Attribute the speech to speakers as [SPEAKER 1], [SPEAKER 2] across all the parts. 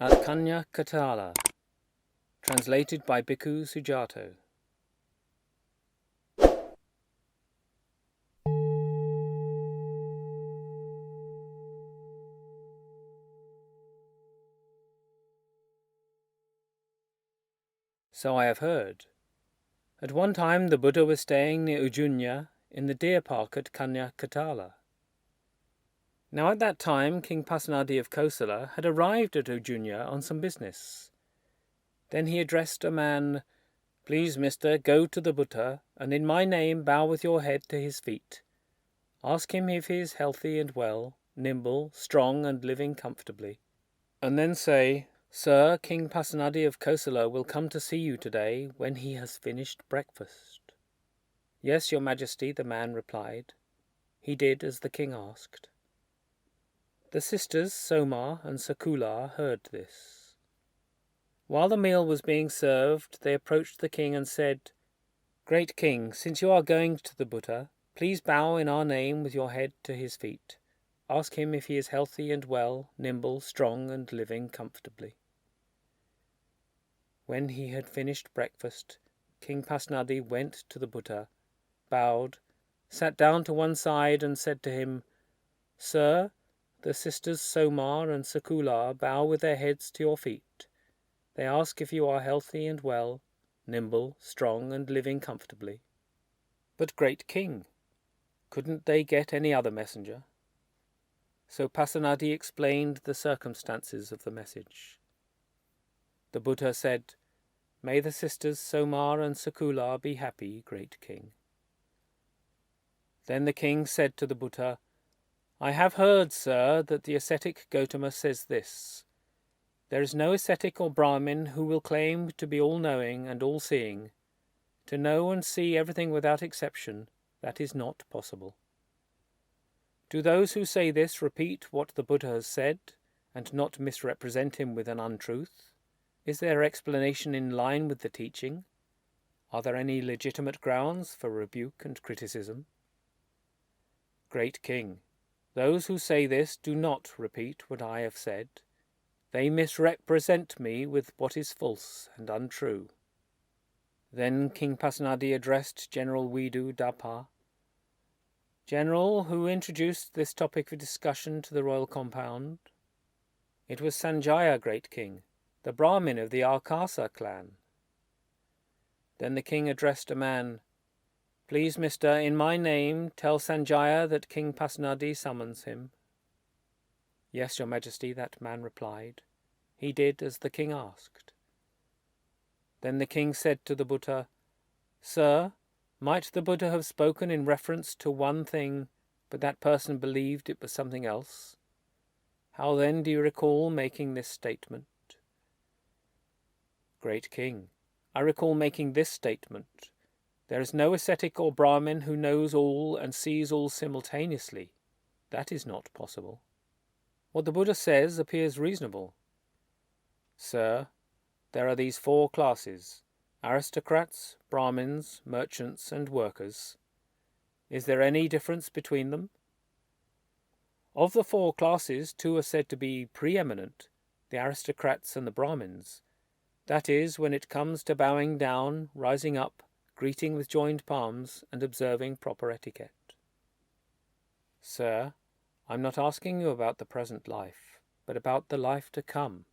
[SPEAKER 1] at Kaṇṇakatthala, translated by Bhikkhu Sujato. So I have heard. At one time the Buddha was staying near Ujjuna in the deer park at Kaṇṇakatthala. Now at that time King Pasenadi of Kosala had arrived at Ujjuna on some business. Then he addressed a man, "Please, mister, go to the Buddha, and in my name bow with your head to his feet. Ask him if he is healthy and well, nimble, strong, and living comfortably. And then say, 'Sir, King Pasenadi of Kosala will come to see you today when he has finished breakfast.'" "Yes, your Majesty," the man replied. He did as the king asked. The sisters Soma and Sakula heard this. While the meal was being served, they approached the king and said, "Great king, since you are going to the Buddha, please bow in our name with your head to his feet. Ask him if he is healthy and well, nimble, strong, and living comfortably." When he had finished breakfast, King Pasenadi went to the Buddha, bowed, sat down to one side and said to him, "Sir, the sisters Soma and Sakula bow with their heads to your feet. They ask if you are healthy and well, nimble, strong, and living comfortably." "But, great king, couldn't they get any other messenger?" So Pasenadi explained the circumstances of the message. The Buddha said, "May the sisters Soma and Sakula be happy, great king." Then the king said to the Buddha, "I have heard, sir, that the ascetic Gautama says this: there is no ascetic or Brahmin who will claim to be all-knowing and all-seeing. To know and see everything without exception, that is not possible. Do those who say this repeat what the Buddha has said, and not misrepresent him with an untruth? Is their explanation in line with the teaching? Are there any legitimate grounds for rebuke and criticism?" "Great king, those who say this do not repeat what I have said. They misrepresent me with what is false and untrue." Then King Pasenadi addressed General Widu Dapā. "General, who introduced this topic of discussion to the royal compound?" "It was Sanjaya, great king, the Brahmin of the Arkasa clan." Then the king addressed a man, "Please, mister, in my name tell Sanjaya that King Pasenadi summons him." "Yes, your Majesty," that man replied. He did as the king asked. Then the king said to the Buddha, "Sir, might the Buddha have spoken in reference to one thing, but that person believed it was something else? How then do you recall making this statement?" "Great king, I recall making this statement: there is no ascetic or Brahmin who knows all and sees all simultaneously. That is not possible. What the Buddha says appears reasonable. Sir, there are these 4 classes: aristocrats, Brahmins, merchants, and workers. Is there any difference between them? Of the 4 classes, 2 are said to be preeminent, the aristocrats and the Brahmins. That is, when it comes to bowing down, rising up, greeting with joined palms, and observing proper etiquette. Sir, I'm not asking you about the present life, but about the life to come.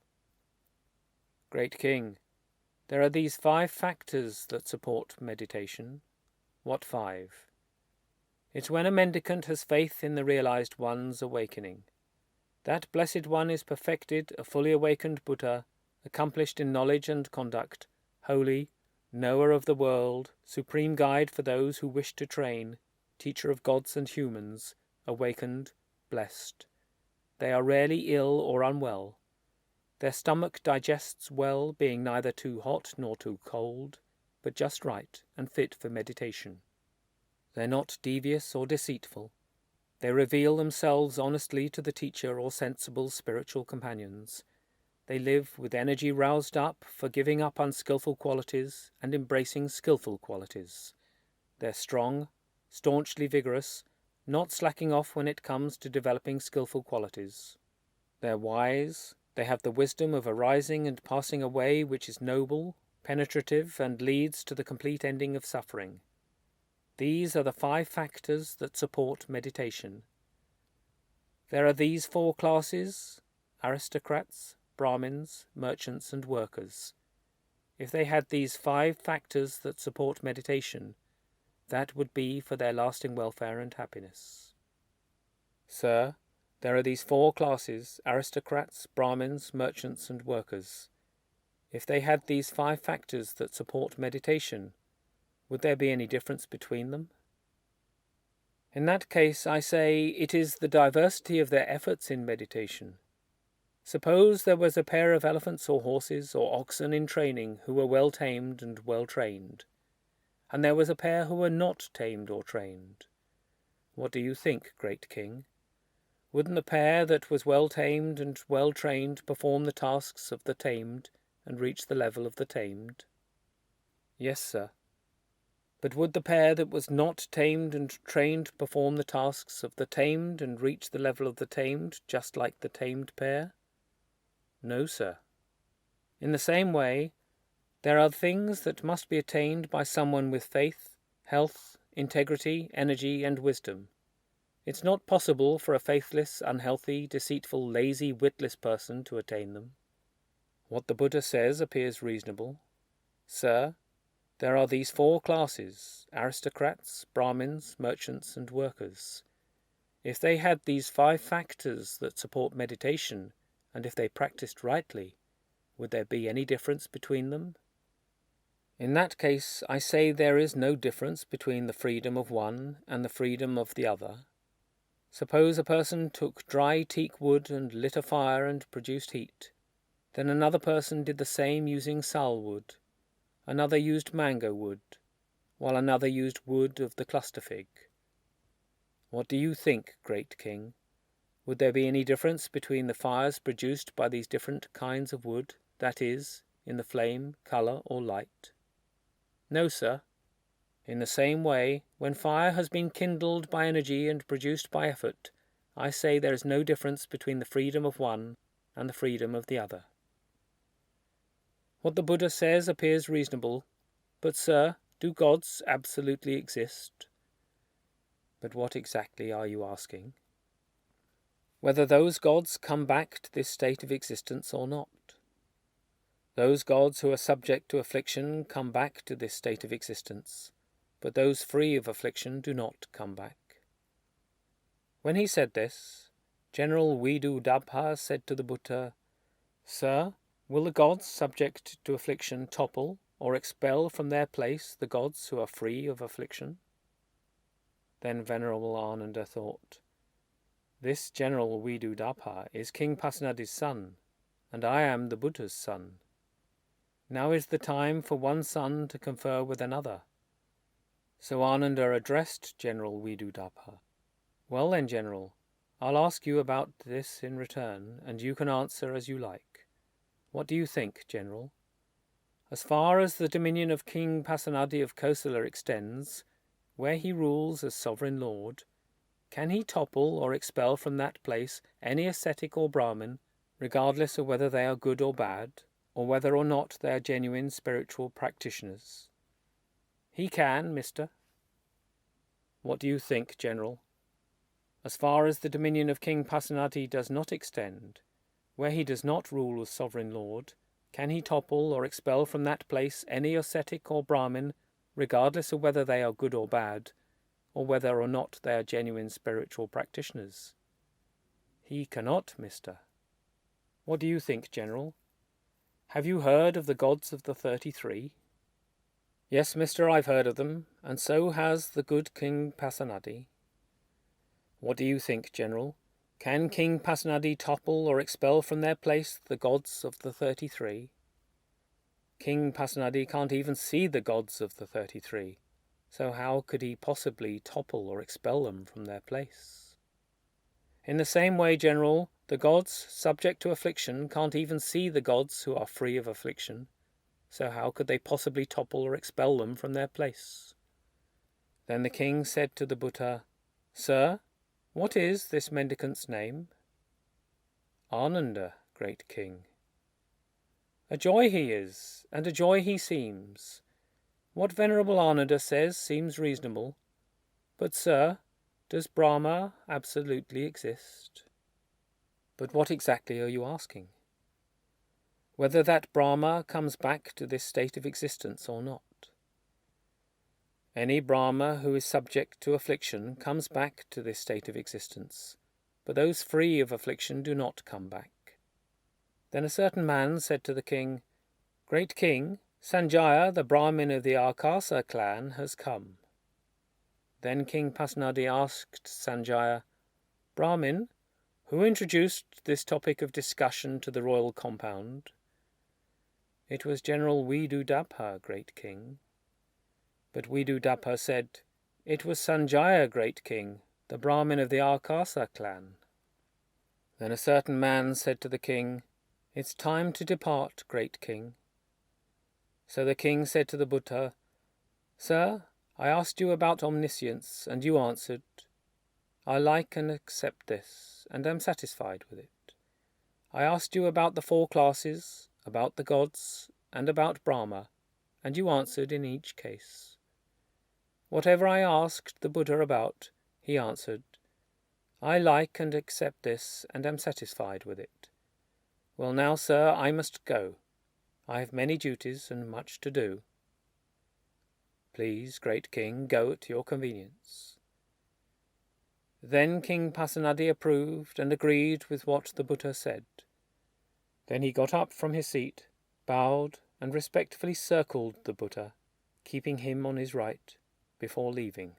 [SPEAKER 1] Great king, there are these 5 factors that support meditation. What 5? It's when a mendicant has faith in the realized one's awakening. That blessed one is perfected, a fully awakened Buddha, accomplished in knowledge and conduct, holy, knower of the world, supreme guide for those who wish to train, teacher of gods and humans, awakened, blessed. They are rarely ill or unwell. Their stomach digests well, being neither too hot nor too cold, but just right and fit for meditation. They're not devious or deceitful. They reveal themselves honestly to the teacher or sensible spiritual companions. They live with energy roused up for giving up unskillful qualities and embracing skillful qualities. They're strong, staunchly vigorous, not slacking off when it comes to developing skillful qualities. They're wise, They have the wisdom of arising and passing away which is noble, penetrative, and leads to the complete ending of suffering. These are the 5 factors that support meditation. There are these 4 classes: aristocrats, Brahmins, merchants, and workers. If they had these 5 factors that support meditation, that would be for their lasting welfare and happiness. Sir, there are these 4 classes: aristocrats, Brahmins, merchants, and workers. If they had these 5 factors that support meditation, would there be any difference between them? In that case, I say, it is the diversity of their efforts in meditation. Suppose there was a pair of elephants or horses or oxen in training who were well tamed and well trained, and there was a pair who were not tamed or trained. What do you think, great king? Wouldn't the pair that was well tamed and well trained perform the tasks of the tamed and reach the level of the tamed? Yes, sir. But would the pair that was not tamed and trained perform the tasks of the tamed and reach the level of the tamed, just like the tamed pair? No, sir. In the same way, there are things that must be attained by someone with faith, health, integrity, energy, and wisdom. It's not possible for a faithless, unhealthy, deceitful, lazy, witless person to attain them. What the Buddha says appears reasonable. Sir, there are these 4 classes: aristocrats, Brahmins, merchants, and workers. If they had these 5 factors that support meditation, and if they practiced rightly, would there be any difference between them? In that case, I say there is no difference between the freedom of one and the freedom of the other. Suppose a person took dry teak wood and lit a fire and produced heat. Then another person did the same using sal wood. Another used mango wood, while another used wood of the cluster fig. What do you think, great king? Would there be any difference between the fires produced by these different kinds of wood, that is, in the flame, colour, or light? No, sir. In the same way, when fire has been kindled by energy and produced by effort, I say there is no difference between the freedom of one and the freedom of the other. What the Buddha says appears reasonable, but, sir, do gods absolutely exist? But what exactly are you asking? Whether those gods come back to this state of existence or not. Those gods who are subject to affliction come back to this state of existence, but those free of affliction do not come back. When he said this, General Vidudabha said to the Buddha, Sir, will the gods subject to affliction topple or expel from their place the gods who are free of affliction? Then Venerable Ananda thought, This General Vidudabha is King Pasenadi's son, and I am the Buddha's son. Now is the time for one son to confer with another. So Ananda addressed General Vidudabha. Well then, General, I'll ask you about this in return, and you can answer as you like. What do you think, General? As far as the dominion of King Pasenadi of Kosala extends, where he rules as sovereign lord, can he topple or expel from that place any ascetic or Brahmin, regardless of whether they are good or bad, or whether or not they are genuine spiritual practitioners? He can, mister. What do you think, General? As far as the dominion of King Pasenadi does not extend, where he does not rule as sovereign lord, can he topple or expel from that place any ascetic or Brahmin, regardless of whether they are good or bad, or whether or not they are genuine spiritual practitioners? He cannot, mister. What do you think, General? Have you heard of the gods of the 33? Yes, mister, I've heard of them, and so has the good King Pasenadi. What do you think, General? Can King Pasenadi topple or expel from their place the gods of the 33? King Pasenadi can't even see the gods of the 33, so how could he possibly topple or expel them from their place? In the same way, General, the gods subject to affliction can't even see the gods who are free of affliction, so how could they possibly topple or expel them from their place? Then the king said to the Buddha, Sir, what is this mendicant's name? Ananda, great king. A joy he is, and a joy he seems. What Venerable Ananda says seems reasonable. But, sir, does Brahma absolutely exist? But what exactly are you asking? Whether that Brahma comes back to this state of existence or not. Any Brahma who is subject to affliction comes back to this state of existence, but those free of affliction do not come back. Then a certain man said to the king, Great king, Sanjaya, the Brahmin of the Akasa clan, has come. Then King Pasenadi asked Sanjaya, Brahmin, who introduced this topic of discussion to the royal compound? It was General Vidudabha, great king. But Vidudabha said, It was Sanjaya, great king, the Brahmin of the Akasa clan. Then a certain man said to the king, It's time to depart, great king. So the king said to the Buddha, Sir, I asked you about omniscience, and you answered, I like and accept this, and am satisfied with it. I asked you about the 4 classes, about the gods, and about Brahma, and you answered in each case. Whatever I asked the Buddha about, he answered, I like and accept this, and am satisfied with it. Well now, sir, I must go. I have many duties and much to do. Please, great king, go at your convenience. Then King Pasenadi approved and agreed with what the Buddha said. Then he got up from his seat, bowed, and respectfully circled the Buddha, keeping him on his right, before leaving.